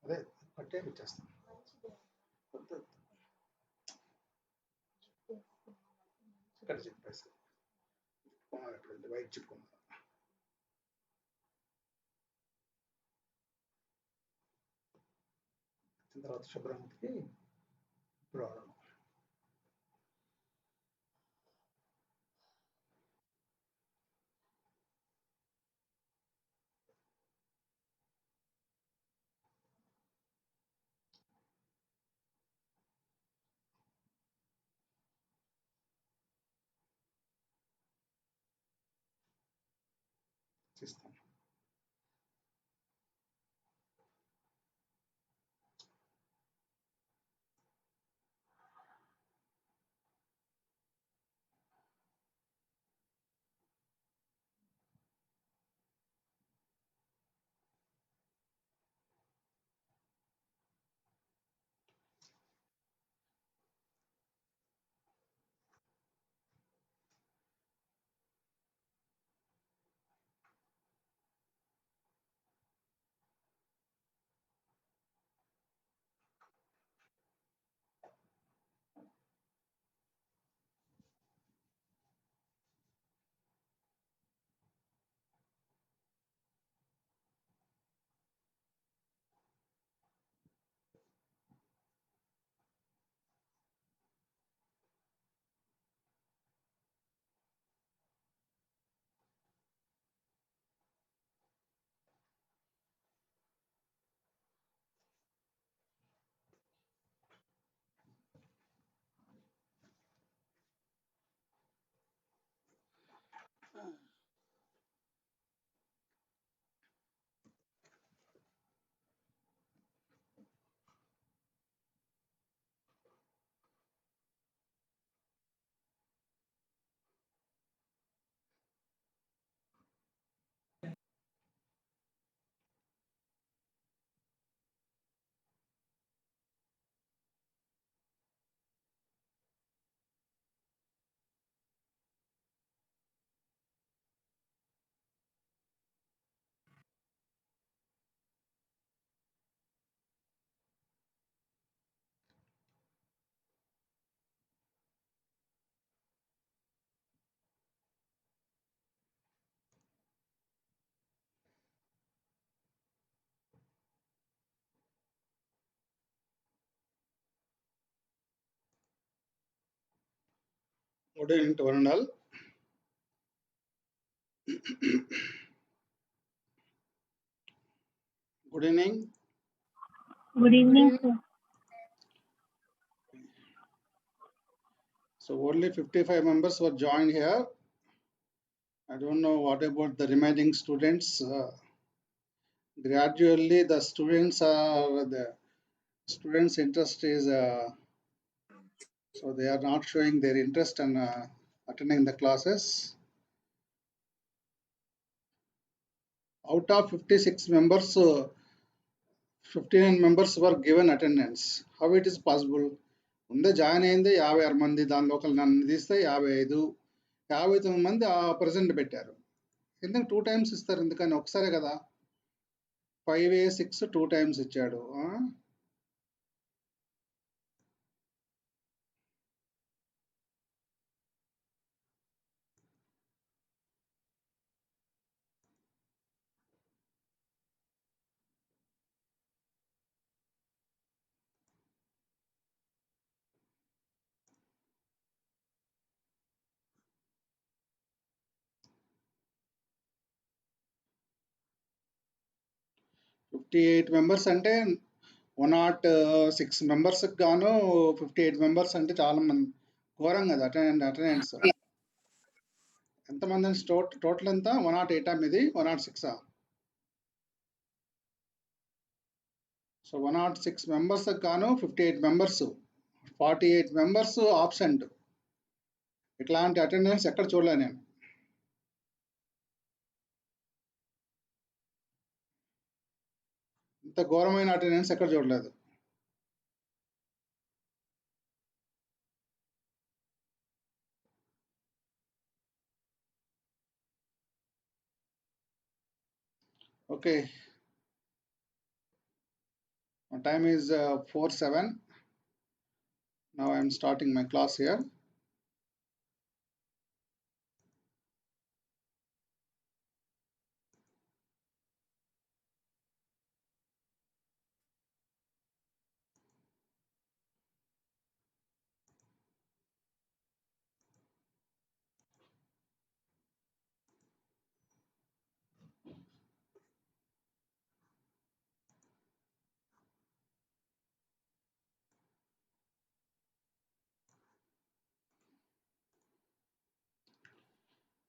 అదే పట్టేపిచ్చేస్తాను ఇక్కడ చెప్పేసి వైట్ చెప్పుకున్నాను తర్వాత శుభ్రమూర్తికి ఇప్పుడు ఇస్తాను Good evening to one and all. Good evening. Good evening, sir. So only 55 members were joined here. I don't know what about the remaining students. Gradually, the students interest is so they are not showing their interest in attending the classes. Out of 56 members, 59 members were given attendance. How it is possible? ముందే join అయింది 56 మంది, దానిలో ఒకరు నన్ను తీస్తే 55, 59 మంది present పెట్టారు. ఎందుకు 2 టైమ్స్ ఇస్తారు? ఎందుకని ఒకసారే కదా. 5A6 2 టైమ్స్ ఇచ్చాడు. 58 మెంబర్స్ అంటే 106 మెంబర్స్ గాను 58 మెంబర్స్ అంటే చాలా మంది, ఘోరం కదా అటెండెన్స్. ఎంతమంది టోటల్ ఎంత 108 ఇది 106 సో 106 మెంబర్స్ గాను 58 మెంబర్స్ 48 మెంబర్స్ ఆబ్సెంట్ ఇట్లాంటి అటెండెన్స్ ఎక్కడ చూడలే నేను ఇంత ఘోరమైన అటెండెన్స్ ఎక్కడ చూడలేదు okay my time is 4:07 now I am starting my class here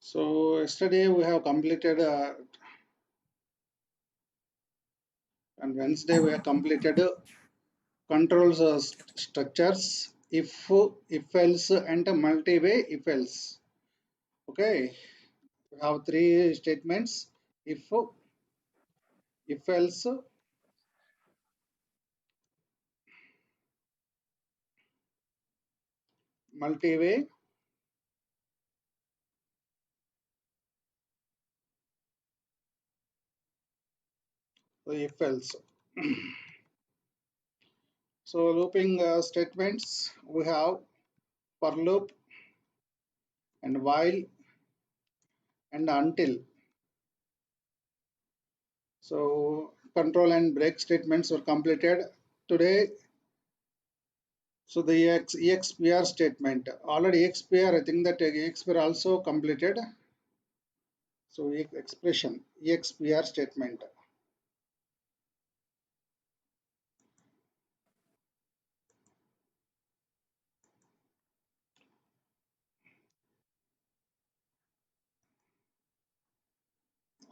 so yesterday we have completed and Wednesday we have completed controls structures if else and multi-way if else okay we have three statements if else multi-way if else so looping statements we have for loop and while and until so control and break statements were completed today so the expr statement already expr I think that expr also completed so expression expr statement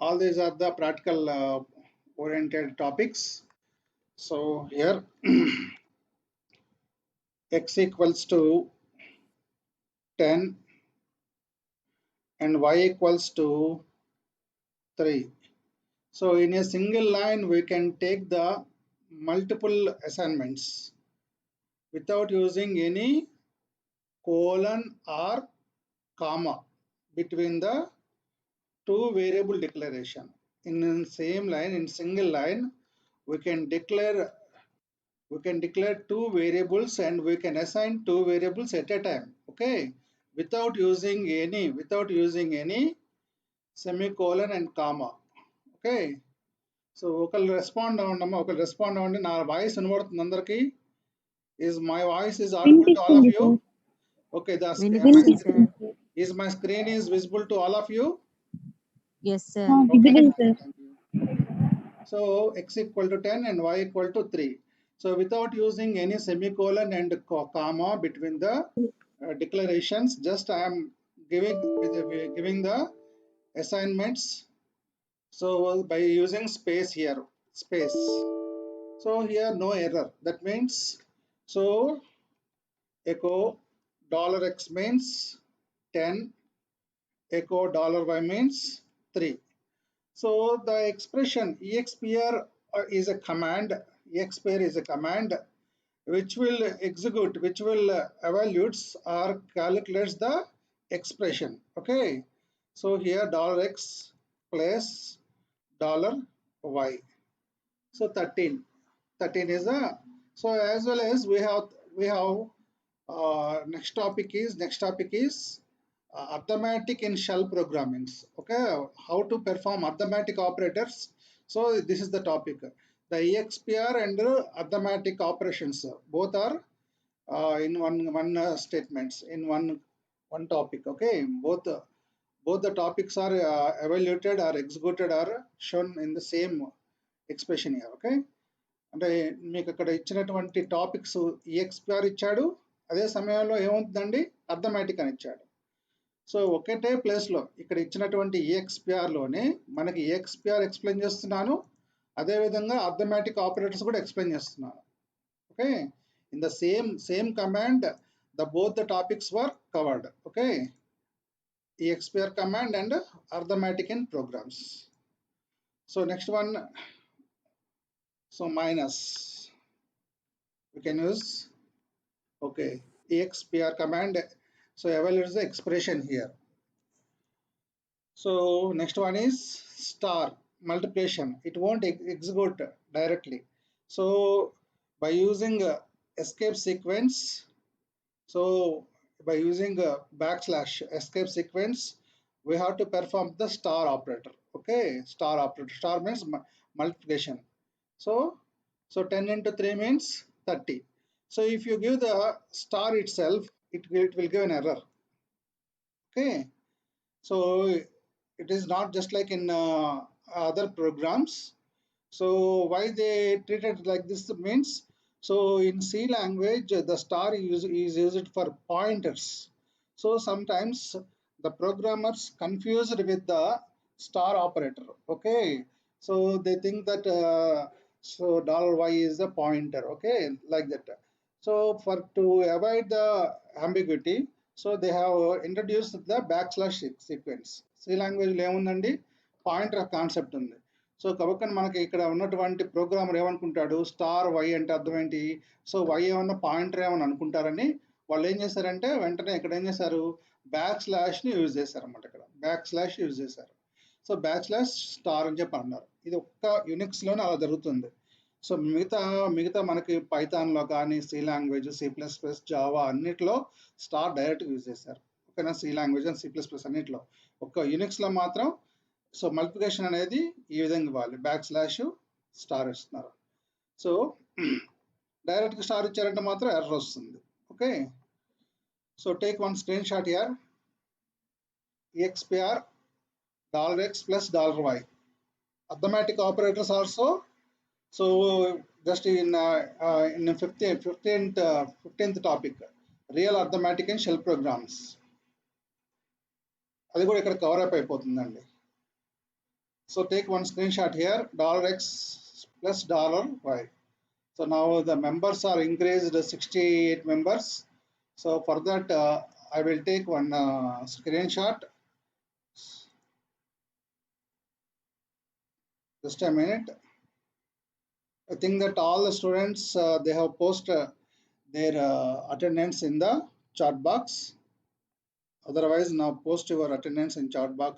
all these are the practical oriented topics so here x equals to 10 and y equals to 3 so in a single line we can take the multiple assignments without using any colon or comma between the two variable declaration in same line in single line we can declare two variables and we can assign two variables at a time okay without using any semicolon and comma okay so ఒకళ్ళు respond అవ్వండి ఒకళ్ళు respond అవ్వండి నా voice వినబడుతుంది అందరికి is my voice is audible to all of you okay వినిపిస్తుంది sir. is my screen is visible to all of you Yes, sir. Visible, sir. thank you. So x equal to 10 and y equal to 3 so without using any semicolon and comma between the declarations just I am giving the assignments so by using space here space so here no error that means so echo $x means 10 echo $y means 3 so the expression expr is a command expr is a command which will execute which will evaluates or calculates the expression okay so here $x plus $y so 13 is a so as well as we have next topic is arithmetic in shell programmings okay how to perform arithmetic operators so this is the topic the expr and arithmetic operations both are in one statements in one topic okay both the topics are evaluated or executed or shown in the same expression here okay అంటే మీకు అక్కడ ఇచ్చినటువంటి topics ఈఎక్స్పిఆర్ ఇచ్చాడు అదే సమయంలో ఏమవుతుందండి arithmetic అని ఇచ్చాడు సో ఒకటే ప్లేస్లో ఇక్కడ ఇచ్చినటువంటి ఈఎక్స్పిఆర్లోనే మనకి ఈఎక్స్పిఆర్ ఎక్స్ప్లెయిన్ చేస్తున్నాను, అదేవిధంగా అర్థమెటిక్ ఆపరేటర్స్ కూడా ఎక్స్ప్లెయిన్ చేస్తున్నాను. Okay, in the same command both the topics were covered. Okay, EXPR command and arithmetic in programs. So next one, so minus we can use. Okay, EXPR command, so evaluate the expression here. So next one is star multiplication. It won't execute directly, so by using escape sequence, so by using a backslash escape sequence, we have to perform the star operator. Okay, star operator. Star means multiplication. So 10 into 3 means 30. So if you give the star itself, it will give an error. Okay, so it is not just like in other programs. So why they treat it like this means, so in C language the star is used for pointers. So sometimes the programmers confused with the star operator. Okay, so they think that so $y is the pointer. Okay, like that. So for to avoid the ambiguity, so they have introduced the backslash sequence. C language లో ఏముందండి, pointer concept ఉంది. So కాబట్టి మనకి ఇక్కడ ఉన్నటువంటి programmer ఏమనుకుంటాడు, star why అంటే అర్థం ఏంటి, సో వై ఏమన్నా పాయింటర్ ఏమని అనుకుంటారని వాళ్ళు ఏం చేశారంటే వెంటనే ఇక్కడ ఏం చేశారు, బ్యాక్ స్లాష్ని యూజ్ చేశారు అన్నమాట. ఇక్కడ బ్యాక్ స్లాష్ యూజ్ చేశారు. సో బ్యాక్ స్లాష్ స్టార్ అని చెప్పి అన్నారు. ఇది ఒక్క యూనిక్స్లోనే అలా జరుగుతుంది. సో మిగతా మనకి పైథాన్లో కానీ సి లాంగ్వేజ్, C++, జావా అన్నిట్లో స్టార్ డైరెక్ట్ యూజ్ చేశారు. ఓకేనా, సి లాంగ్వేజ్ అండ్ C++ అన్నిట్లో. ఒక్క యూనిక్స్లో మాత్రం సో మల్టిప్లికేషన్ అనేది ఈ విధంగా ఇవ్వాలి, బ్యాక్ స్లాష్ స్టార్ ఇస్తున్నారు. సో డైరెక్ట్గా స్టార్ ఇచ్చారంటే మాత్రం ఎర్రర్ వస్తుంది. Okay, so take one screenshot here. EXPR $x plus $y. Arithmetic operators also. So just in 15th topic, real arithmetic and shell programs. అది కూడా ఇక్కడ కవర్ అప్ అయిపోతుందండి. So take one screenshot here, $x plus $y. So now the members are increased 68 members. So for that I will take one screenshot. Just a minute. I think that all the students they have posted their attendance in the chat box. Otherwise now post your attendance in chat box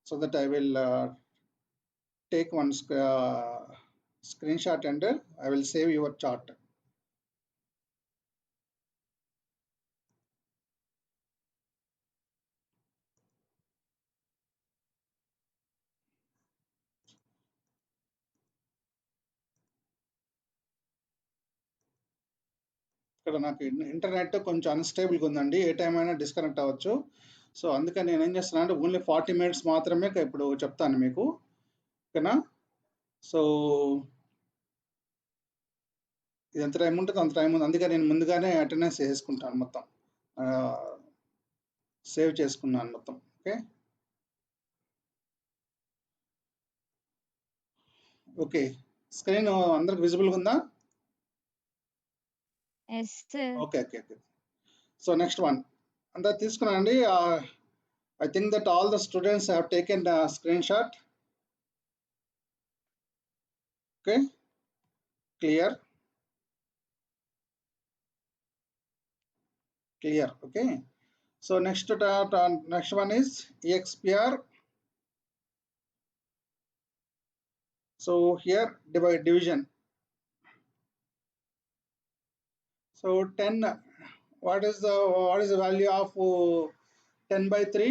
so that I will take one screenshot and I will save your chart. ఇక్కడ నాకు internet కొంచెం అన్స్టేబుల్గా ఉందండి, ఏ time అయినా disconnect అవ్వచ్చు. So అందుకని నేను ఏం చేస్తున్నాను అంటే ఓన్లీ 40 minutes మాత్రమే ఇప్పుడు చెప్తాను మీకు. ఓకేనా, సో ఇది ఎంత టైం ఉంటుంది అంత టైం ఉంది, అందుకని నేను ముందుగానే అటెండెన్స్ చేసుకుంటాను, మొత్తం సేవ్ చేసుకున్నాను మొత్తం. ఓకే ఓకే, స్క్రీన్ అందరికి విజిబుల్గా ఉందా? Yes, sir. Okay okay okay. So next one అంతా తీసుకున్నానండి. I think that all the students have taken a screenshot. Okay, clear. Okay, so next one is EXPR. So here division. So 10, what is the value of 10 by 3?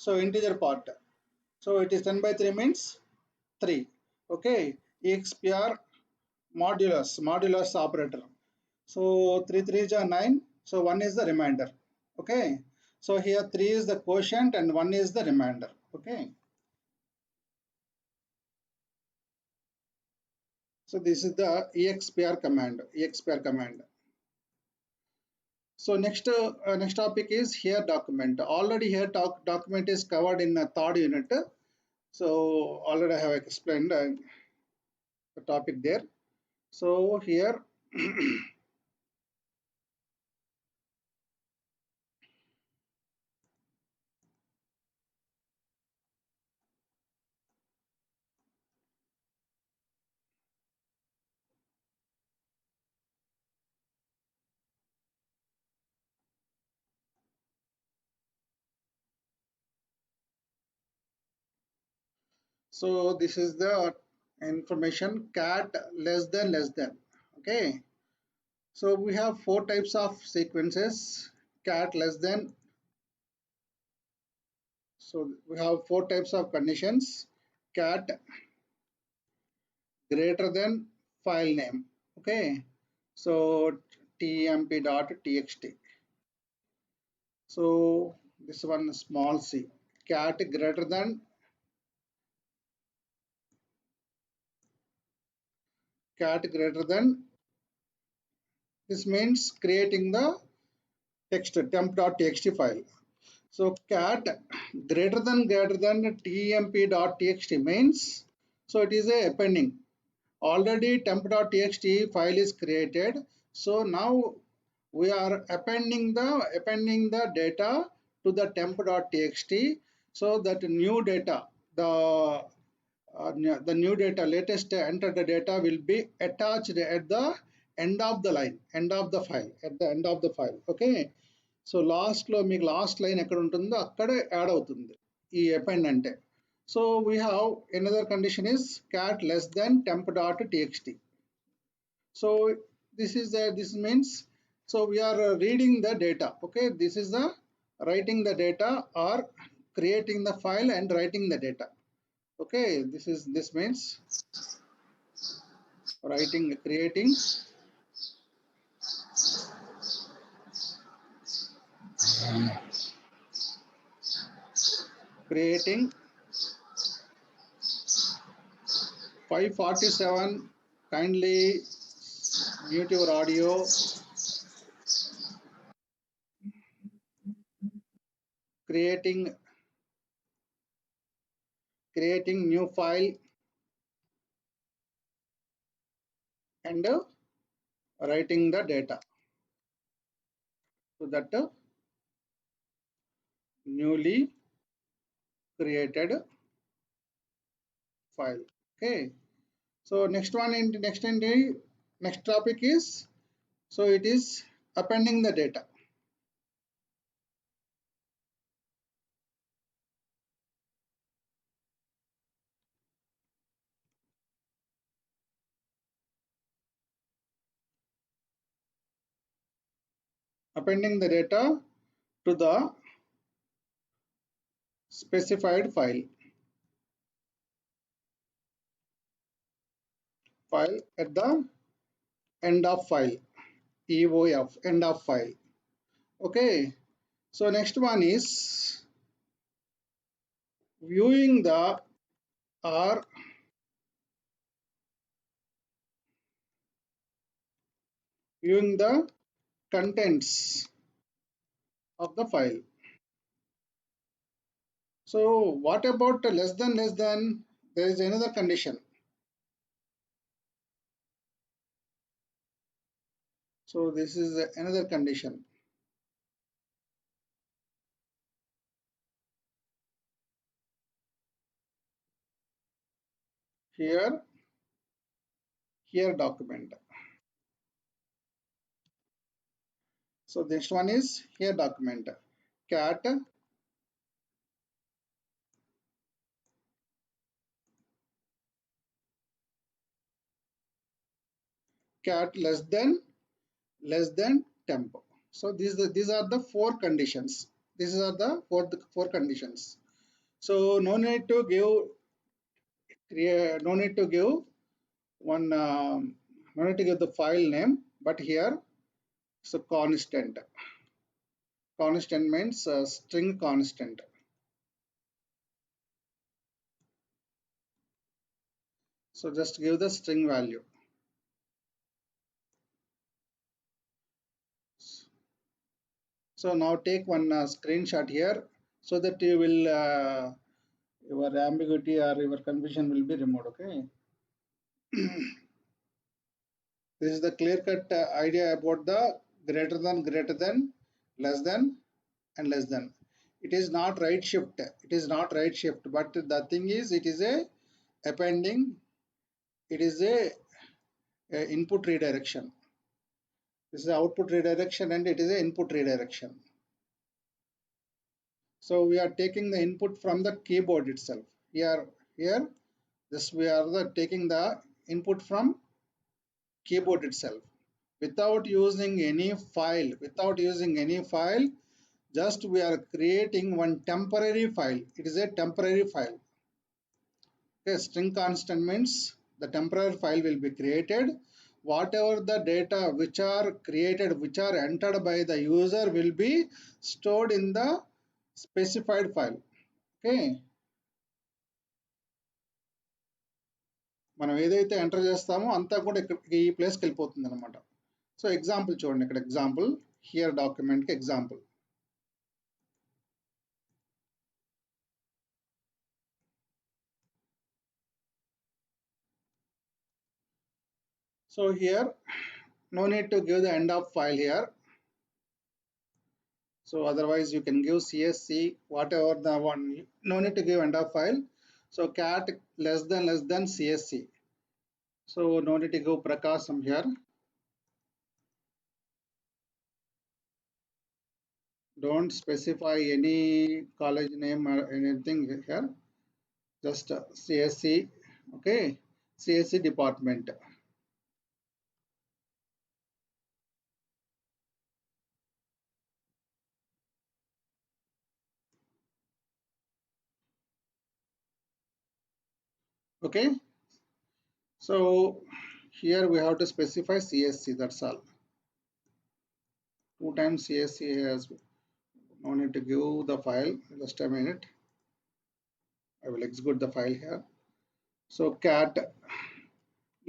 So integer part, so it is 10 by 3 means 3. Okay, EXPR modulus operator. So 3 3s are 9, so 1 is the remainder. Okay, so here 3 is the quotient and 1 is the remainder. Okay, so this is the EXPR command. So next topic is here document. Already here document is covered in the third unit. So already I have explained the topic there. So here so this is the information cat less than. Okay. So we have four types of sequences cat less than. So we have four types of conditions cat greater than file name. Okay. So temp.txt. So this one small c cat greater than, this means creating the text temp.txt file. So cat greater than temp.txt means, so it is a appending. Already temp.txt file is created. So now we are appending the data to the temp.txt, so that new data, the new data, latest entered data will be attached at the end of the line, end of the file, at the end of the file. Okay. So లాస్ట్లో మీకు last line ఎక్కడ ఉంటుందో అక్కడే add అవుతుంది ఈ append అంటే. So we have another condition is cat less then temp.txt. So this means, so we are reading the data. Okay, this is the writing the data or creating the file and writing the data. Okay, this means creating 547, kindly mute your audio. Creating new file and writing the data to that newly created file. Okay, so next topic is, so it is appending the data. Appending the data to the specified file at the end of file, EOF, end of file. Okay, so next one is viewing the or viewing the contents of the file. So what about less than? There is another condition. So this is another condition. Here document. So this one is here document. Cat less than temp. So these are the four conditions. These are the four conditions. So no need to give one. No need to give the file name, but here so constant. Constant means string constant. So just give the string value. . So now take one screenshot here so that you will your ambiguity or your confusion will be removed. Okay. This is the clear-cut idea about the greater than, less than, and less than. It is not right shift. It is not right shift. But the thing is, it is a appending. It is a input redirection. This is output redirection, and it is a input redirection. So we are taking the input from the keyboard itself. Here, this we are taking the input from keyboard itself without using any file. Just we are creating one temporary file. It is a temporary file. Okay, string constant means the temporary file will be created. Whatever the data which are created, which are entered by the user, will be stored in the specified file. Okay, మనం ఏదైతే enter చేస్తామో అంతా కూడా ఈ ప్లేస్కి వెళ్ళిపోతుంది అనమాట. So example చూడండి, ఇక్కడ ఎగ్జాంపుల్ హియర్ డాక్యుమెంట్కి example. So here no need to give the end of file here. So otherwise you can give csc whatever the one, no need to give end of file. So cat less than csc. So no need to give prakasam here. Don't specify any college name or anything here. Just csc. Okay, csc department. Okay, so here we have to specify csc, that's all. 2 times csc has, no need to give the file. Just a minute, I will execute the file here. So cat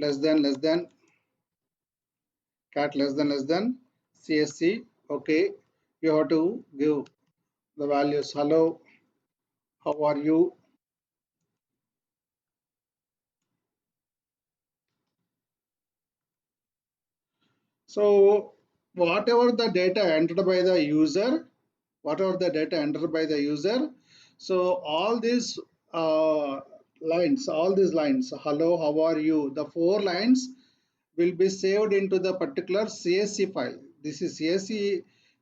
less than csc. Okay, you have to give the values. Hello, how are you? So whatever the data entered by the user, so all these lines, hello, how are you, the 4 lines will be saved into the particular csc file. This is csc.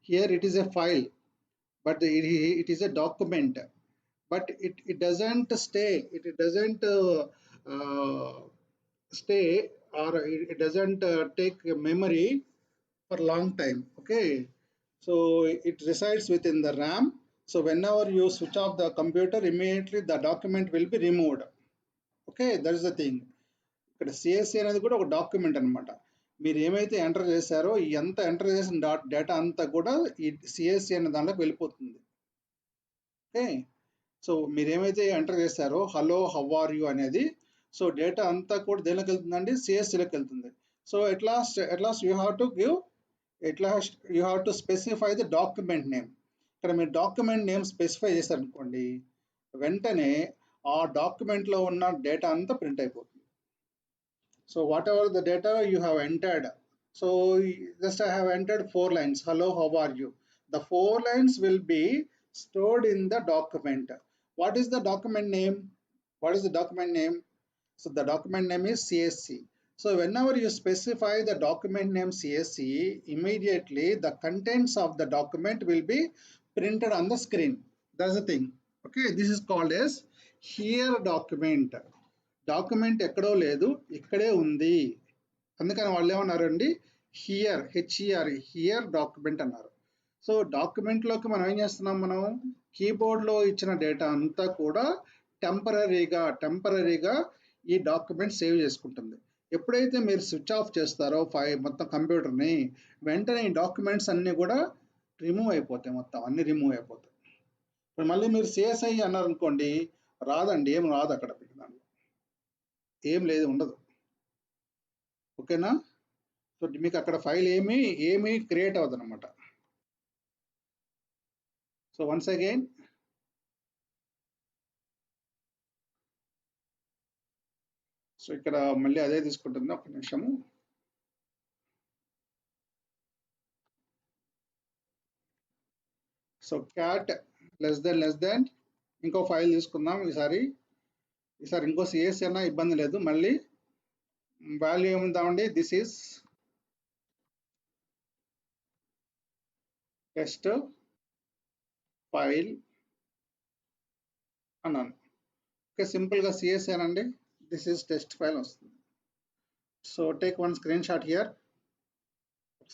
Here it is a file, but it is a document, but it doesn't stay, stay, or it doesn't take memory for long time. Okay, so it resides within the ram. So whenever you switch off the computer, immediately the document will be removed. Okay, that is the thing. ఇక్కడ CSC అనేది కూడా ఒక document అనమాట. మీరు ఏమైతే enter చేశారో ఎంత enter చేసిన డేటా అంతా కూడా ఈ సిఎస్సి అనే దాంట్లోకి వెళ్ళిపోతుంది. ఓకే, సో మీరు ఏమైతే ఎంటర్ చేశారో హలో హౌ ఆర్ యూ అనేది, సో డేటా అంతా కూడా దేనిలోకి వెళ్తుందండి, సిఎస్సిలోకి వెళ్తుంది. So at last you have to give, you have to specify the document name. ఇక్కడ మీరు డాక్యుమెంట్ నేమ్ స్పెసిఫై చేశారనుకోండి, వెంటనే ఆ డాక్యుమెంట్లో ఉన్న డేటా అంతా ప్రింట్ అయిపోతుంది. So whatever the data you have entered, so just I have entered 4 lines, hello, how are you. The 4 lines will be stored in the document. What is the document name? So the document name is csc. So whenever you specify the document name csc, immediately the contents of the document will be printed on the screen. That's the thing. Okay, this is called as here document. Document ఎక్కడో లేదు, ఇక్కడే ఉంది. అందుకని వాళ్ళు ఏమన్నారండి, here document అన్నారు. So డాక్యుమెంట్లోకి మనం ఏం చేస్తున్నాం, మనం కీబోర్డ్లో ఇచ్చిన డేటా అంతా కూడా టెంపరరీగా ఈ డాక్యుమెంట్ సేవ్ చేసుకుంటుంది. ఎప్పుడైతే మీరు స్విచ్ ఆఫ్ చేస్తారో మొత్తం కంప్యూటర్ని, వెంటనే ఈ డాక్యుమెంట్స్ అన్నీ కూడా రిమూవ్ అయిపోతాయి, మొత్తం అన్ని రిమూవ్ అయిపోతాయి. మళ్ళీ మీరు సిఎస్ఐ అన్నారు అనుకోండి, రాదండి, ఏం రాదు, అక్కడ దాంట్లో ఏం లేదు, ఉండదు. ఓకేనా, సో మీకు అక్కడ ఫైల్ ఏమీ క్రియేట్ అవ్వదు అనమాట. సో వన్స్ అగైన్ సో ఇక్కడ మళ్ళీ అదే తీసుకుంటుంది, ఒక నిమిషము. సో క్యాట్ లెస్ దెన్ ఇంకో ఫైల్ తీసుకుందాం. ఈసారి ఇంకో సిఎస్ అన్నా ఇబ్బంది లేదు. మళ్ళీ వాల్యూ ఏముందామండి, దిస్ ఈస్ టెస్ట్ ఫైల్ అన్నాను. ఓకే, సింపుల్గా సిఎస్ అనండి, దిస్ ఈస్ టెస్ట్ ఫైల్ వస్తుంది. So take one screenshot here.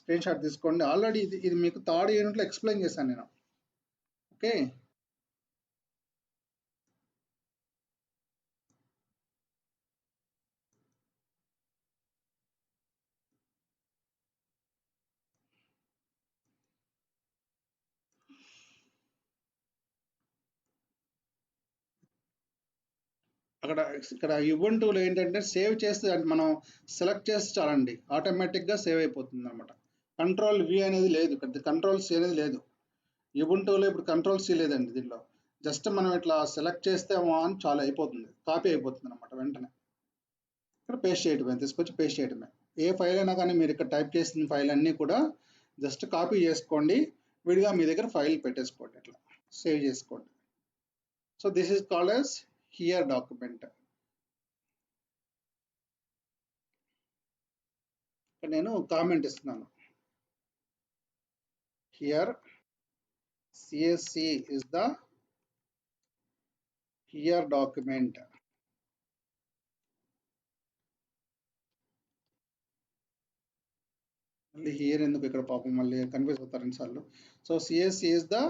Screenshot తీసుకోండి. ఆల్రెడీ ఇది మీకు థర్డ్ యూనిట్లో ఎక్స్ప్లెయిన్ చేశాను నేను. ఓకే, ఇక్కడ Ubuntuలో ఏంటంటే సేవ్ చేస్తే మనం సెలెక్ట్ చేస్తే చాలండి, ఆటోమేటిక్గా సేవ్ అయిపోతుంది అనమాట. కంట్రోల్ వి అనేది లేదు, కంట్రోల్ సి అనేది లేదు. Ubuntuలో ఇప్పుడు కంట్రోల్ సి లేదండి దీనిలో. జస్ట్ మనం ఇట్లా సెలెక్ట్ చేస్తే అని చాలా అయిపోతుంది, కాపీ అయిపోతుంది అనమాట. వెంటనే ఇక్కడ పేస్ట్ చేయడమే, తీసుకొచ్చి పేస్ట్ చేయడమే. ఏ ఫైల్ అయినా కానీ మీరు ఇక్కడ టైప్ చేసిన ఫైల్ అన్నీ కూడా జస్ట్ కాపీ చేసుకోండి, విడిగా మీ దగ్గర ఫైల్ పెట్టేసుకోండి, ఇట్లా సేవ్ చేసుకోండి. So this is called as here document. నేను కామెంట్ ఇస్తున్నాను, here CSC is the here document. మళ్ళీ హియర్ ఎందుకు ఇక్కడ, పాపం మళ్ళీ కన్ఫ్యూజ్ అవుతారు ఎన్నిసార్లు. So CSC is the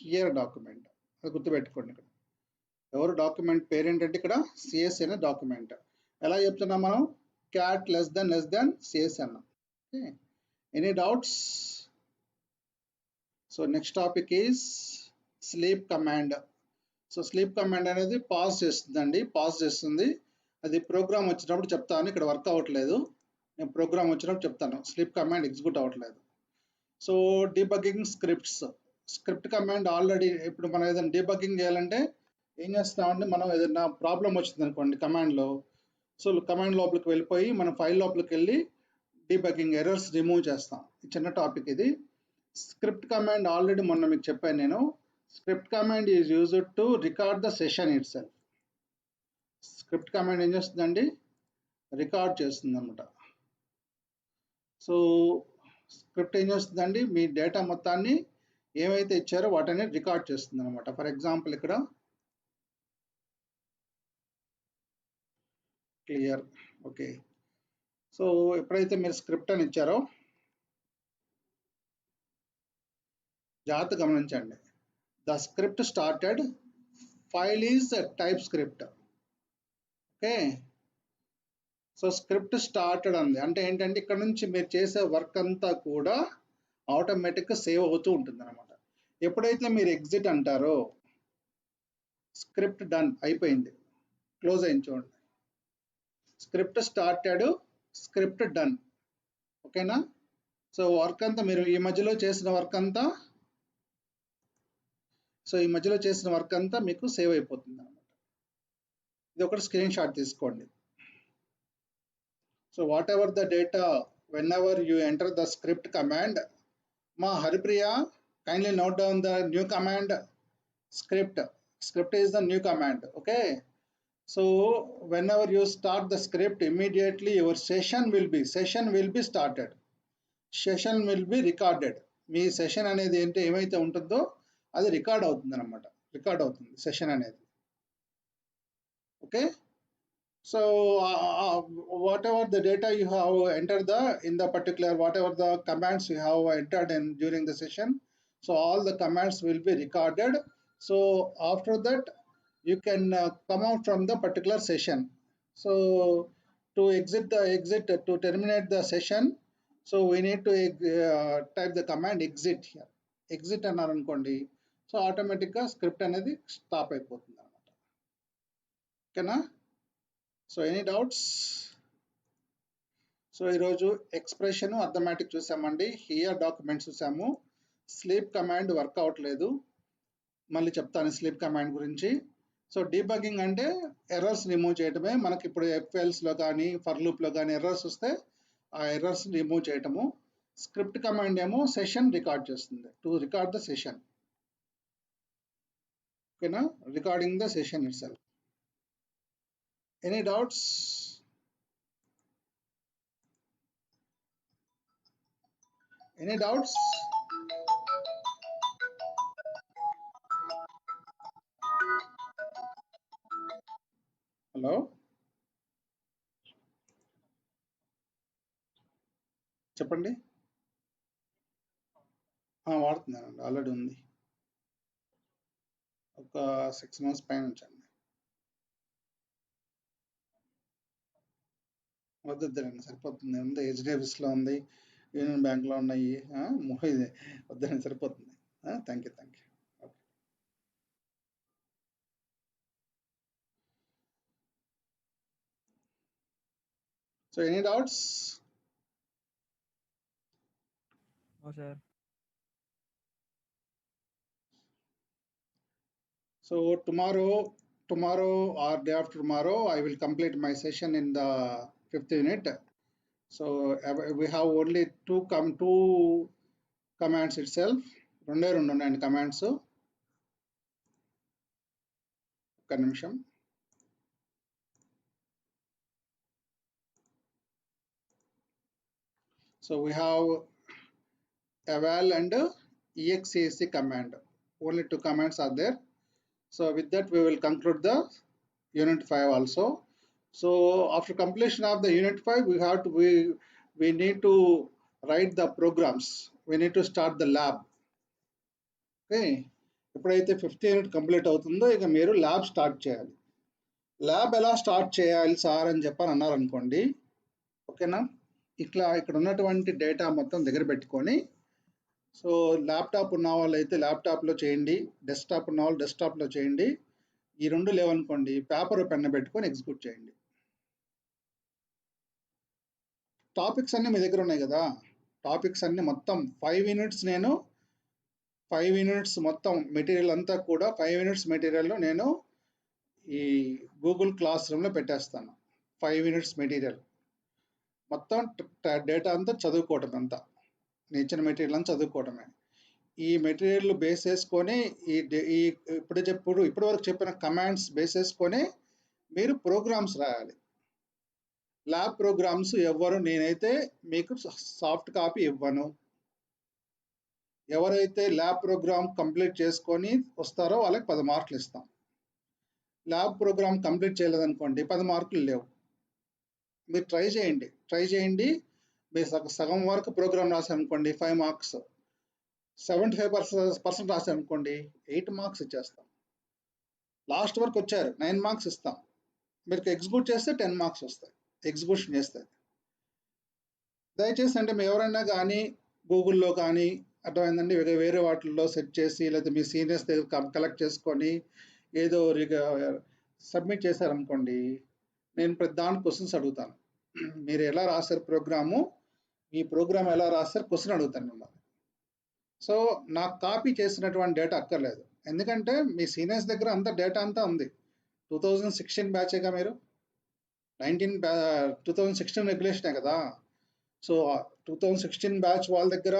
here document, అది గుర్తుపెట్టుకోండి. ఇక్కడ ఎవరు డాక్యుమెంట్ పేరెంట్ అంటే ఇక్కడ CSC అనే డాక్యుమెంట్. ఎలా చెప్తున్నాం మనం, క్యాట్ లెస్ దెన్ CSC అన్నాం. Okay, any doubts? So next topic is sleep command. So sleep command అనేది పాజ్ చేస్తుంది. అది ప్రోగ్రామ్ వచ్చినప్పుడు చెప్తాను, ఇక్కడ వర్క్ అవ్వట్లేదు. నేను ప్రోగ్రామ్ వచ్చినప్పుడు చెప్తాను, స్లీప్ కమాండ్ ఎగ్జిక్యూట్ అవ్వట్లేదు. So debugging script command already, ఇప్పుడు మనం ఏదైనా డీబగ్గింగ్ చేయాలంటే ఏం చేస్తామంటే, మనం ఏదైనా ప్రాబ్లం వచ్చింది అనుకోండి కమాండ్లో, సో కమాండ్ లోపలికి వెళ్ళిపోయి మనం ఫైల్ లోపలికి వెళ్ళి డీబగ్గింగ్ ఎర్రర్స్ రిమూవ్ చేస్తాం. ఈ చిన్న టాపిక్ ఇది. స్క్రిప్ట్ కమాండ్ ఆల్రెడీ మొన్న మీకు చెప్పాను నేను. Script command is used to record the session it self. Script command ఏం చేస్తుందండి, రికార్డ్ చేస్తుంది అనమాట. సో స్క్రిప్ట్ ఏం చేస్తుందండి, మీ డేటా మొత్తాన్ని ఏమైతే ఇచ్చారో వాటిని రికార్డ్ చేస్తుంది అనమాట. ఫర్ ఎగ్జాంపుల్ ఇక్కడ క్లియర్. ఓకే, సో ఎప్పుడైతే మీరు స్క్రిప్ట్ అని ఇచ్చారో జాగ్రత్త గమనించండి. The script started, file is type script. Okay, so script started అంది అంటే ఏంటంటే ఇక్కడ నుంచి మీరు చేసే వర్క్ అంతా కూడా ఆటోమేటిక్గా సేవ్ అవుతూ ఉంటుంది అనమాట. ఎప్పుడైతే మీరు ఎగ్జిట్ అంటారో స్క్రిప్ట్ డన్ అయిపోయింది, క్లోజ్ అయింది. చూడండి, స్క్రిప్ట్ స్టార్టెడ్, స్క్రిప్ట్ డన్. ఓకేనా? సో వర్క్ అంతా మీరు ఈ మధ్యలో చేసిన వర్క్ అంతా మీకు సేవ్ అయిపోతుంది అనమాట. ఇది ఒకటి స్క్రీన్ షాట్ తీసుకోండి. So what ever the data, whenever you enter the script command, ma Haripriya, kindly note down the new command, script is the new command. Okay, so whenever you start the script, immediately your session will be started, session will be recorded. Me session అనేది ఏంటి ఏమైతే ఉంటుందో అది record అవుతుంది అనమాట, session అనేది. Okay, so whatever the data you have entered in the particular, whatever the commands you have entered in during the session, so all the commands will be recorded. So after that you can come out from the particular session. So to to terminate the session, so we need to type the command exit here. Exit అన్నారు అనుకోండి, so ఆటోమేటిక్గా script అనేది stop అయిపోతుంది అనమాట. ఓకేనా? So any doubts? So ఈరోజు expression, arithmetic చూసామండి, here document చూసాము, స్లీప్ కమాండ్ వర్క్ అవ్వట్లేదు. మళ్ళీ చెప్తాను స్లీప్ కమాండ్ గురించి. సో డీబగ్గింగ్ అంటే ఎర్రర్స్ రిమూవ్ చేయటమే. మనకి ఇప్పుడు ఎఫ్ఎల్స్లో కానీ ఫర్ లూప్లో కానీ ఎర్రర్స్ వస్తే ఆ ఎర్రర్స్ రిమూవ్ చేయటము. స్క్రిప్ట్ కమాండ్ ఏమో సెషన్ రికార్డ్ చేస్తుంది, టు రికార్డ్ ద సెషన్. ఓకేనా, recording the session it self. Any doubts? Any doubts? Hello, చెప్పండి. వాడుతున్నానండి, ఆల్రెడీ ఉంది, ఒక 6 months పైన ఉంచండి. వద్దండి, సరిపోతుంది. ఉంది హెచ్డిఎఫ్సిలో ఉంది, యూనియన్ బ్యాంక్లో ఉన్నాయి. ఇది వద్దండి, సరిపోతుంది. Thank you. Okay. So any doubts? No, sir. So tomorrow or day after tomorrow, I will complete my session in the 5th unit. So we have only two commands itself. రెండే ఉన్నాయండి commands. ఒక్క నిమిషం. So we have eval and exec command. Only two commands are there. So with that we will conclude the unit 5 also. So after completion of the unit 5, we need to write the programs. We need to start the lab. Okay. ఎప్పుడైతే 5th unit complete అవుతుందో ఇక మీరు lab start చేయాలి. Lab ఎలా start చేయాలి sir అని చెప్పని అన్నారనుకోండి, ఓకేనా, ఇక్కడ ఉన్నటువంటి డేటా మొత్తం దగ్గర పెట్టుకొని, సో ల్యాప్టాప్ ఉన్న వాళ్ళు అయితే ల్యాప్టాప్లో చేయండి, డెస్క్టాప్ ఉన్న వాళ్ళు డెస్క్టాప్లో చేయండి. ఈ రెండు లేవనుకోండి, పేపర్ పెన్ పెట్టుకొని ఎగ్జిక్యూట్ చేయండి. టాపిక్స్ అన్నీ మీ దగ్గర ఉన్నాయి కదా, టాపిక్స్ అన్నీ మొత్తం 5 యూనిట్స్ నేను 5 యూనిట్స్ మొత్తం మెటీరియల్ అంతా కూడా 5 యూనిట్స్ మెటీరియల్లో నేను ఈ గూగుల్ క్లాస్ రూమ్లో పెట్టేస్తాను. 5 యూనిట్స్ మెటీరియల్ మొత్తం డేటా అంతా చదువుకోవటం, అంతా నేను ఇచ్చిన మెటీరియల్ అంతా చదువుకోవటమే. ఈ మెటీరియల్ బేస్ చేసుకొని ఇప్పటి వరకు చెప్పిన కమాండ్స్ బేస్ చేసుకొని మీరు ప్రోగ్రామ్స్ రాయాలి. ల్యాబ్ ప్రోగ్రామ్స్ ఎవ్వరు, నేనైతే మీకు సాఫ్ట్ కాపీ ఇవ్వను. ఎవరైతే ల్యాబ్ ప్రోగ్రామ్ కంప్లీట్ చేసుకొని వస్తారో వాళ్ళకి 10 మార్కులు ఇస్తాం. ల్యాబ్ ప్రోగ్రామ్ కంప్లీట్ చేయలేదనుకోండి 10 మార్కులు లేవు. మీరు ట్రై చేయండి. మీరు సగం వరకు ప్రోగ్రామ్ రాశారనుకోండి 5 మార్క్స్, 75% రాశారనుకోండి 8 మార్క్స్ ఇచ్చేస్తాం. లాస్ట్ వరకు వచ్చారు 9 మార్క్స్ ఇస్తాం. మీరు ఎగ్జిక్యూట్ చేస్తే 10 మార్క్స్ వస్తాయి, ఎగ్జిక్యూషన్ చేస్తే. దయచేసి అంటే మీరు ఎవరైనా కానీ గూగుల్లో కానీ అర్థమైందండి, వేరే వాటిల్లో సెట్ చేసి లేదా మీ సీనియర్స్ దగ్గర కలెక్ట్ చేసుకొని ఏదో సబ్మిట్ చేశారనుకోండి, నేను ప్రతి దాని క్వశ్చన్స్ అడుగుతాను. మీరు ఎలా రాశారు ప్రోగ్రాము, మీ ప్రోగ్రామ్ ఎలా రాశారు క్వశ్చన్ అడుగుతాను మిమ్మల్ని. సో నాకు కాపీ చేసినటువంటి డేటా అక్కర్లేదు, ఎందుకంటే మీ సీనియర్స్ దగ్గర అంతా డేటా అంతా ఉంది. 2016 బ్యాచేగా మీరు, 2016 రెగ్యులేషనే కదా. సో 2016 బ్యాచ్ వాళ్ళ దగ్గర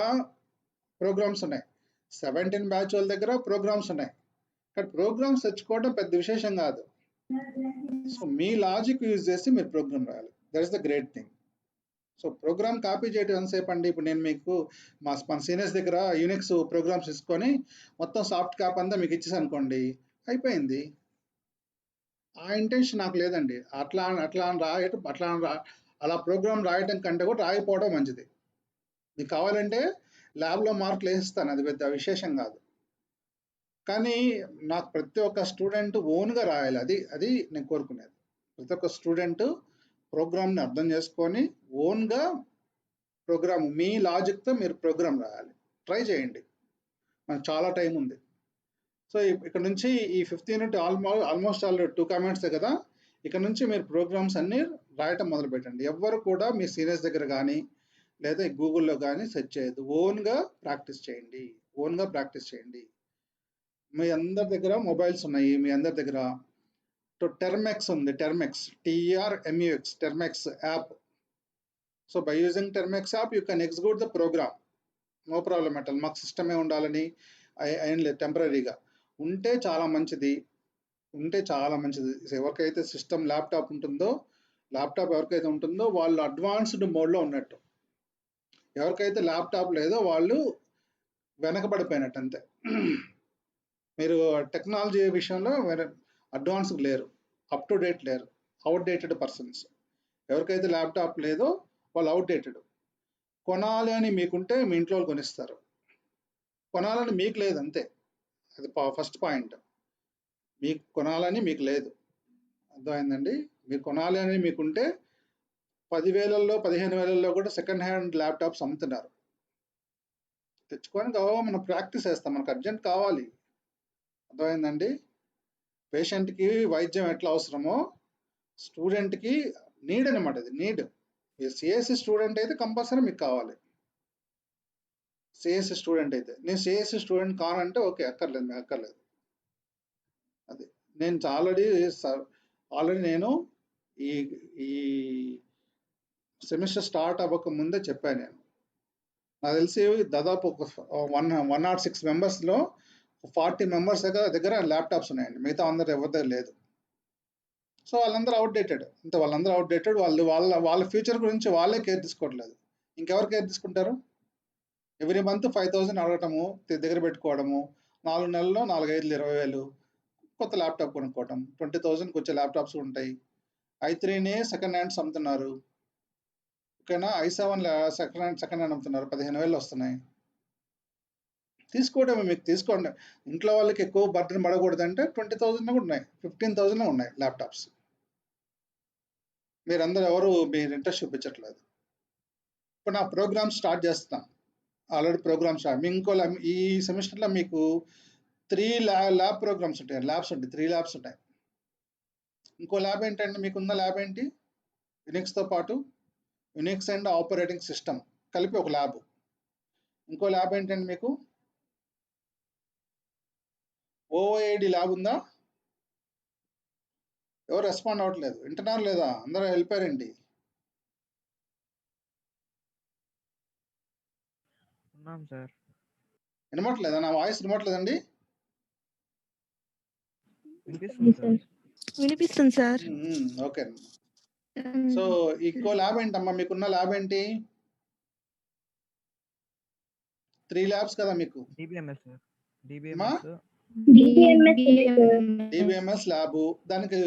ప్రోగ్రామ్స్ ఉన్నాయి, 17 బ్యాచ్ వాళ్ళ దగ్గర ప్రోగ్రామ్స్ ఉన్నాయి. కానీ ప్రోగ్రామ్స్ తెచ్చుకోవడం పెద్ద విశేషం కాదు. సో మీ లాజిక్ యూజ్ చేసి మీరు ప్రోగ్రామ్ రాయాలి, that is the great thing. So program copy చేయడం ఎంతసేపు అండి? ఇప్పుడు నేను మీకు మన సీనియర్స్ దగ్గర యూనిక్స్ ప్రోగ్రామ్స్ తీసుకొని మొత్తం సాఫ్ట్ కాపీ అంతా మీకు ఇచ్చేసి అనుకోండి, అయిపోయింది. ఆ ఇంటెన్షన్ నాకు లేదండి. అలా ప్రోగ్రామ్ రాయటం కంటే కూడా రాయిపోవడం మంచిది. మీకు కావాలంటే ల్యాబ్లో మార్కులు వేసిస్తాను, అది పెద్ద విశేషం కాదు. కానీ నాకు ప్రతి ఒక్క స్టూడెంట్ ఓన్గా రాయాలి, అది నేను కోరుకునేది. ప్రతి ఒక్క స్టూడెంట్ ప్రోగ్రామ్ని అర్థం చేసుకొని ఓన్గా ప్రోగ్రామ్ మీ లాజిక్తో మీరు ప్రోగ్రామ్ రాయాలి. ట్రై చేయండి, మనకు చాలా టైం ఉంది. సో ఇక్కడ నుంచి ఈ 5th యూనిట్ ఆల్మోస్ట్ 2 కమాండ్సే కదా. ఇక్కడ నుంచి మీరు ప్రోగ్రామ్స్ అన్నీ రాయటం మొదలు పెట్టండి. ఎవ్వరు కూడా మీ సీనియర్స్ దగ్గర కానీ లేదా గూగుల్లో కానీ సెర్చ్ చేయొద్దు, ఓన్గా ప్రాక్టీస్ చేయండి. మీ అందరి దగ్గర మొబైల్స్ ఉన్నాయి. మీ అందరి దగ్గర టెర్మెక్స్ ఉంది. Termux, TERMUX, Termux app. So by using Termux app you can execute the program. No problem at all. మాకు సిస్టమే ఉండాలని ఏం లేదు, టెంపరీగా ఉంటే చాలా మంచిది. ఎవరికైతే సిస్టమ్ ల్యాప్టాప్ ఉంటుందో, ఎవరికైతే ఉంటుందో వాళ్ళు అడ్వాన్స్డ్ మోడ్లో ఉన్నట్టు. ఎవరికైతే ల్యాప్టాప్ లేదో వాళ్ళు వెనకబడిపోయినట్టు అంతే. మీరు టెక్నాలజీ విషయంలో అడ్వాన్స్డ్ లేరు, అప్ టు డేట్ లేరు, అవుట్డేటెడ్ పర్సన్స్. ఎవరికైతే ల్యాప్టాప్ లేదో వాళ్ళు అవుట్డేటెడ్. కొనాలి అని మీకుంటే మీ ఇంట్లో వాళ్ళు కొనిస్తారు. కొనాలని మీకు లేదు అంతే. అది ఫస్ట్ పాయింట్. మీకు కొనాలని మీకు లేదు. అర్థమైందండి? మీరు కొనాలి అని మీకుంటే 10,000లో 15,000లో కూడా సెకండ్ హ్యాండ్ ల్యాప్టాప్స్ అమ్ముతున్నారు. తెచ్చుకొని మనం ప్రాక్టీస్ చేస్తాం. మనకు అర్జెంట్ కావాలి. అర్థమైందండి? పేషెంట్కి వైద్యం ఎట్లా అవసరమో స్టూడెంట్కి నీడ్ అనమాట. ఇది నీడ్. మీరు సిఎస్సి స్టూడెంట్ అయితే కంపల్సరీ మీకు కావాలి. సిఎస్సి స్టూడెంట్ అయితే, నేను సిఎస్సి స్టూడెంట్ కానంటే ఓకే, అక్కర్లేదు, మీకు అక్కర్లేదు. అది నేను ఆల్రెడీ నేను ఈ సెమిస్టర్ స్టార్ట్ అవ్వక ముందే చెప్పాను. నాకు తెలిసి దాదాపు ఒక 106 మెంబర్స్లో 40 మెంబర్స్ దగ్గర ల్యాప్టాప్స్ ఉన్నాయండి. మిగతా అందరు ఎవరి దగ్గర లేదు. సో వాళ్ళందరూ అవుట్డేటెడ్. అంటే వాళ్ళందరూ అవుట్డేటెడ్. వాళ్ళ ఫ్యూచర్ గురించి వాళ్ళే కేర్ తీసుకోవట్లేదు. ఇంకెవరు కేర్ తీసుకుంటారు? ఎవ్రీ మంత్ 5,000 అడగటము, దగ్గర పెట్టుకోవడము, 4 నెలల్లో 4, 5, 20,000 కొత్త ల్యాప్టాప్ కొనుక్కోవటం. 20,000కి వచ్చే ల్యాప్టాప్స్ ఉంటాయి. i3నే సెకండ్ హ్యాండ్స్ అమ్ముతున్నారు. ఓకేనా? i7 సెకండ్ హ్యాండ్ అమ్ముతున్నారు. 15,000 వస్తున్నాయి. తీసుకోవడమే, మీకు తీసుకోండి. ఇంట్లో వాళ్ళకి ఎక్కువ బర్డెన్ పడకూడదంటే 20,000 కూడా ఉన్నాయి, 15,000 ఉన్నాయి ల్యాప్టాప్స్. మీరందరూ ఎవరు మీరు ఇంట్రెస్ట్ చూపించట్లేదు. ఇప్పుడు నా ప్రోగ్రామ్ స్టార్ట్ చేస్తాం. Already program start. మీ ఈ సెమిస్టర్లో మీకు 3 ల్యాబ్ ప్రోగ్రామ్స్ ఉంటాయి. ల్యాబ్స్ ఉంటాయి, 3 ల్యాబ్స్ ఉంటాయి. ఇంకో ల్యాబ్ ఏంటంటే మీకున్న ల్యాబ్ ఏంటి? యునిక్స్తో పాటు యునిక్స్ అండ్ ఆపరేటింగ్ సిస్టమ్ కలిపి ఒక ల్యాబ్. ఇంకో ల్యాబ్ ఏంటంటే మీకు OOAD ల్యాబ్ ఉందా? ఎవరు రెస్పాండ్ అవ్వట్లేదు. వింటున్నారు లేదా? అందరూ వెళ్ళిపోయారండి. ఉన్నాం సార్. వినమట్లేదా? నా వాయిస్ వినమట్లేదండి? వినిపిస్తుంది సార్. వినిపిస్తుంది సార్. ఓకే. సో ఇంకో ల్యాబ్ ఏంటమ్మా? మీకున్న ల్యాబ్ ఏంటి? 3 ల్యాబ్స్ కదా మీకు. DBMS sir. DBMS lab. దానికి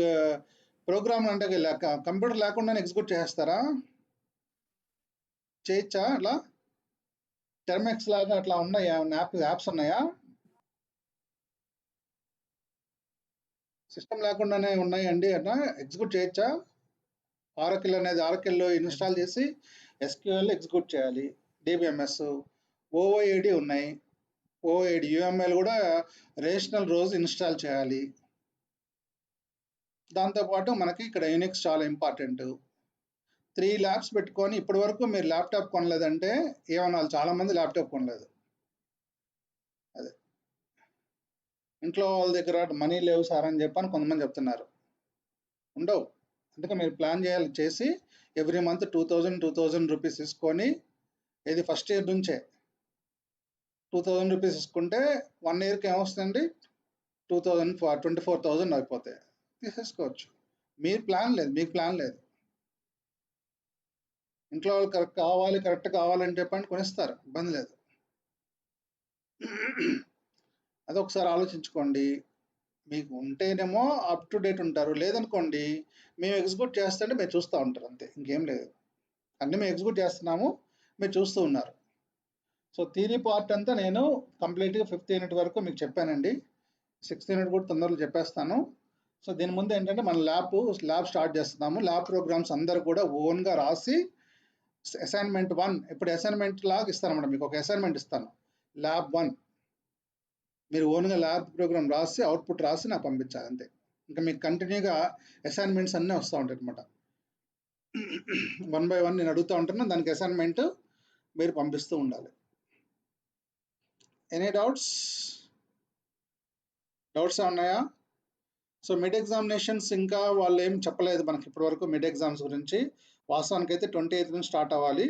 ప్రోగ్రామ్ అంటే కంప్యూటర్ లేకుండా ఎగ్జిక్యూట్ చేస్తారా? చేయొచ్చా అట్లా? టెర్మెక్స్ లాగా అట్లా ఉన్నాయా? యాప్స్ ఉన్నాయా? సిస్టమ్ లేకుండానే ఉన్నాయండి. అట్లా ఎగ్జిక్యూట్ చేయొచ్చా? ఆరకిల్లో ఇన్స్టాల్ చేసి SQL ఎగ్జిక్యూట్ చేయాలి. DBMS, OOAD ఉన్నాయి. OOAD UML కూడా రేషనల్ రోజు ఇన్స్టాల్ చేయాలి. దాంతోపాటు మనకి ఇక్కడ యూనిక్స్ చాలా ఇంపార్టెంట్. 3 ల్యాబ్స్ పెట్టుకొని ఇప్పటి వరకు మీరు ల్యాప్టాప్ కొనలేదంటే ఏమన్నా? చాలా మంది ల్యాప్టాప్ కొనలేదు. అదే ఇంట్లో వాళ్ళ దగ్గర మనీ లేవు సార్ అని చెప్పని కొంతమంది చెప్తున్నారు. ఉండవు. అందుకే మీరు ప్లాన్ చేసి ఎవ్రీ మంత్ 2,000 రూపీస్ తీసుకొని, ఇది ఫస్ట్ ఇయర్ నుంచే 2,000 రూపీస్ తీసుకుంటే 1 ఇయర్కి ఏమొస్తుందండి? 24,000 అయిపోతాయి. తీసేసుకోవచ్చు. మీరు ప్లాన్ లేదు, మీకు ప్లాన్ లేదు. ఇంట్లో వాళ్ళు కరెక్ట్ కావాలని చెప్పండి, కొనిస్తారు, ఇబ్బంది లేదు. అది ఒకసారి ఆలోచించుకోండి. మీకు ఉంటేనేమో అప్ టు డేట్ ఉంటారు. లేదనుకోండి మేము ఎగ్జిక్యూట్ చేస్తుంటే మీరు చూస్తూ ఉంటారు అంతే, ఇంకేం లేదు. అన్నీ మేము ఎగ్జిక్యూట్ చేస్తున్నాము, మీరు చూస్తూ ఉన్నారు. సో థియరీ పార్ట్ అంతా నేను కంప్లీట్గా 5th యూనిట్ వరకు మీకు చెప్పానండి. 6th యూనిట్ కూడా తొందరలో చెప్పేస్తాను. సో దీని ముందు ఏంటంటే మన ల్యాబ్ స్టార్ట్ చేస్తున్నాము. ల్యాబ్ ప్రోగ్రామ్స్ అందరూ కూడా ఓన్గా రాసి అసైన్మెంట్ 1 ఇప్పుడు అసైన్మెంట్ లాగా ఇస్తాను అన్నమాట. మీకు ఒక అసైన్మెంట్ ఇస్తాను, ల్యాబ్ 1. మీరు ఓన్గా ల్యాబ్ ప్రోగ్రామ్ రాసి అవుట్పుట్ రాసి నాకు పంపించాలి అంతే. ఇంకా మీకు కంటిన్యూగా అసైన్మెంట్స్ అన్నీ వస్తూ ఉంటాయి అనమాట. 1 by 1 నేను అడుగుతూ ఉంటాను, దానికి అసైన్మెంట్ మీరు పంపిస్తూ ఉండాలి. Any doubts? డౌట్స్ ఉన్నాయా? సో మిడ్ ఎగ్జామినేషన్స్ ఇంకా వాళ్ళు ఏం చెప్పలేదు మనకి ఇప్పటివరకు మిడ్ ఎగ్జామ్స్ గురించి. వాస్తవానికి అయితే 28 నుంచి స్టార్ట్ అవ్వాలి,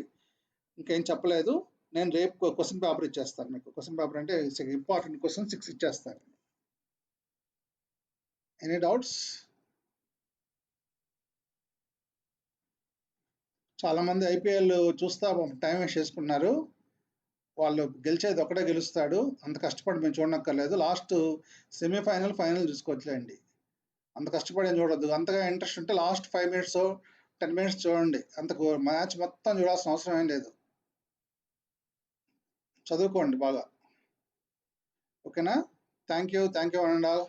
ఇంకేం చెప్పలేదు. నేను రేపు క్వశ్చన్ పేపర్ ఇచ్చేస్తాను మీకు. క్వశ్చన్ పేపర్ అంటే ఇంపార్టెంట్ క్వశ్చన్ 6 ఇచ్చేస్తాను. Any doubts? చాలామంది ఐపీఎల్ చూస్తా టైం వేస్ట్ చేసుకున్నారు. వాళ్ళు గెలిచేది ఒకటే గెలుస్తాడు, అంత కష్టపడి మేము చూడనక్కర్లేదు. లాస్ట్ సెమీఫైనల్ ఫైనల్ చూసుకోవచ్చులేండి, అంత కష్టపడి ఏం చూడొద్దు. అంతగా ఇంట్రెస్ట్ ఉంటే లాస్ట్ 5 minutes 10 minutes చూడండి, అంతకు మ్యాచ్ మొత్తం చూడాల్సిన అవసరం ఏం లేదు. చదువుకోండి బాగా. ఓకేనా? Thank you and all.